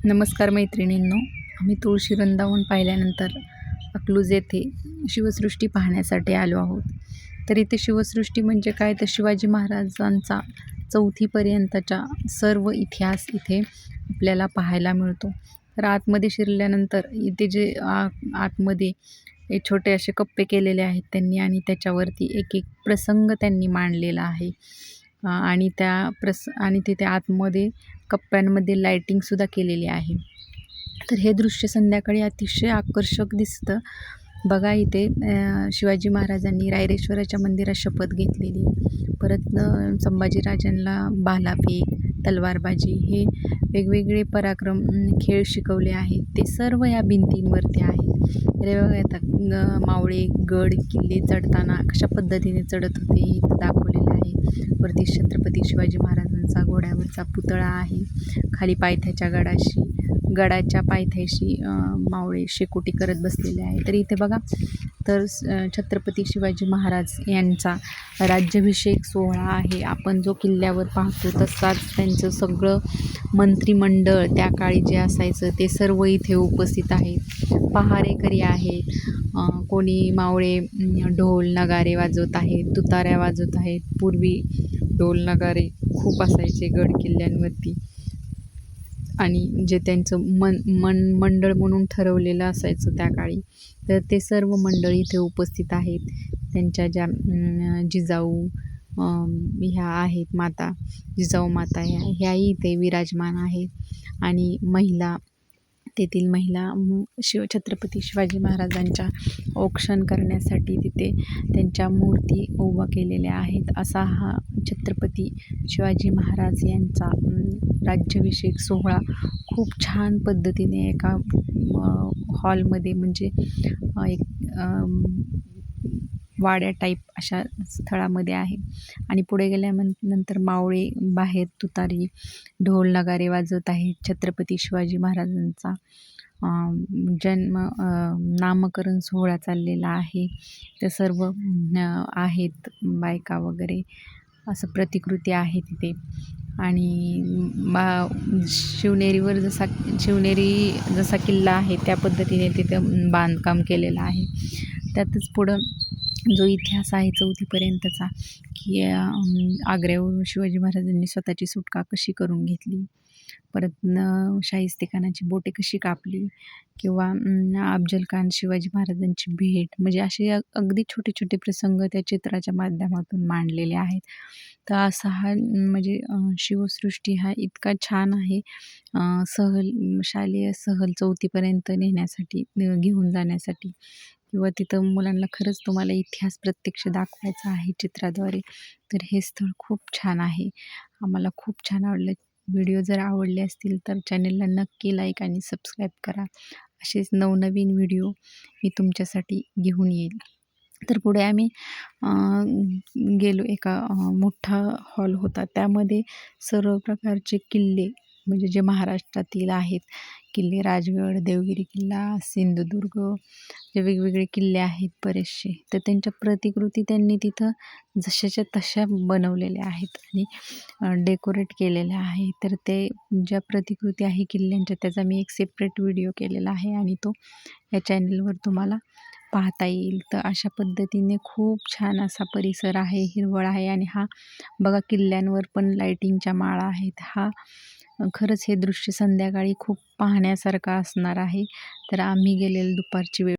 नमस्कार मैत्रिणींनो, आम्ही तुळशी वृंदावन पाहिल्यानंतर अकलूज येथे शिवसृष्टी पाहण्यासाठी आलो आहोत. तर इथे शिवसृष्टी म्हणजे काय, तर शिवाजी महाराजांचा 4थीपर्यंतचा सर्व इतिहास इथे आपल्याला पाहायला मिळतो. तर आतमध्ये शिरल्यानंतर इथे जे आतमध्ये छोटे असे कप्पे केलेले आहेत त्यांनी, आणि त्याच्यावरती एक एक प्रसंग त्यांनी मांडलेला आहे. आणि आणि तिथे आतमध्ये कप्प्यांमध्ये लायटिंगसुद्धा केलेली आहे. तर हे दृश्य संध्याकाळी अतिशय आकर्षक दिसतं. बघा इथे शिवाजी महाराजांनी रायरेश्वराच्या मंदिरात शपथ घेतलेली. परत संभाजीराजांना भालाफेक, तलवारबाजी हे वेगवेगळे पराक्रम खेळ शिकवले आहेत. ते सर्व या भिंतींवरती आहे. तर हे बघा आता मावळे गड किल्ले चढताना कशा पद्धतीने चढत होते हे इथं दाखवलेलं आहे. वरती छत्रपती शिवाजी महाराजांचा घोड्यावरचा पुतळा आहे. खाली गडाच्या पायथ्याशी मावळे शेकोटी करत बसलेले आहे. तर इथे बघा, तर छत्रपती शिवाजी महाराज यांचा राज्याभिषेक सोहळा आहे. आपण जो किल्ल्यावर पाहतो तसाच त्यांचं सगळं मंत्रिमंडळ त्या काळी जे असायचं ते सर्व इथे उपस्थित आहेत. पहारेकरी आहेत, कोणी मावळे ढोल नगारे वाजवत आहेत, तुताऱ्या वाजवत आहेत. पूर्वी ढोल नगारे खूप असायचे गड किल्ल्यांवरती, आणि जे त्यांचं मंडळ म्हणून ठरवलेलं असायचं त्या काळी, तर ते सर्व मंडळ इथे उपस्थित आहेत. त्यांच्या ज्या जिजाऊ ह्या आहेत, जिजाऊ माता ह्याही इथे विराजमान आहेत. आणि तेथील महिला छत्रपती शिवाजी महाराजांच्या औक्षण करण्यासाठी तिथे त्यांच्या मूर्ती उभा केलेल्या आहेत. असा हा छत्रपती शिवाजी महाराज यांचा राज्याभिषेक सोहळा खूप छान पद्धतीने एका हॉलमध्ये, म्हणजे एक वाड्या टाईप अशा स्थळामध्ये आहे. आणि पुढे गेल्यानंतर मावळे बाहेर तुतारी ढोल नगारे वाजवत आहेत. छत्रपती शिवाजी महाराजांचा नामकरण सोहळा चाललेला आहे. ते सर्व आहेत बायका वगैरे, असं प्रतिकृती आहे तिथे. आणि शिवनेरी जसा किल्ला आहे त्या पद्धतीने तिथं बांधकाम केलेलं आहे. त्यातच पुढं जो इतिहास आहे 4थीपर्यंतचा, की आग्र्यावरून शिवाजी महाराजांनी स्वतःची सुटका कशी करून घेतली, परत शाहिस्तेखानाची बोटे कशी कापली, किंवा अफजल खान शिवाजी महाराजांची भेट, म्हणजे असे अगदी छोटे छोटे प्रसंग त्या चित्राच्या माध्यमातून मांडलेले आहेत. तर असा हा म्हणजे शिवसृष्टी हा इतका छान आहे. शालेय सहल 4थीपर्यंत नेण्यासाठी, घेऊन जाण्यासाठी, किंवा तिथं मुलांना खरंच तुम्हाला इतिहास प्रत्यक्ष दाखवायचा आहे चित्राद्वारे, तर हे स्थळ खूप छान आहे. आम्हाला खूप छान आवडलं. व्हिडिओ जर आवडले असतील तर चॅनलला नक्की लाईक आणि सबस्क्राईब करा. असेच नवनवीन व्हिडिओ मी तुमच्यासाठी घेऊन येईल. तर पुढे आम्ही गेलो. एका मोठा हॉल होता, त्यामध्ये सर्व प्रकारचे किल्ले, म्हणजे जे महाराष्ट्रातील आहेत किल्ले, राजगड, देवगिरी किल्ला, सिंधुदुर्ग, जे वेगवेगळे किल्ले आहेत बरेचसे, तर त्यांच्या प्रतिकृती त्यांनी तिथं जशाच्या तशा बनवलेल्या आहेत आणि डेकोरेट केलेल्या आहे. तर ते ज्या प्रतिकृती आहे किल्ल्यांच्या, त्याचा मी एक सेपरेट व्हिडिओ केलेला आहे आणि तो या चॅनलवर तुम्हाला पाहता येईल. तर अशा पद्धतीने खूप छान असा परिसर आहे, हिरवळ आहे. आणि हा बघा, किल्ल्यांवर पण लाईटिंगच्या माळा आहेत. खरंच हे दृश्य संध्याकाळी खूप पाहण्यासारखं असणार आहे. तर आम्ही गेलेलो दुपारची वेळ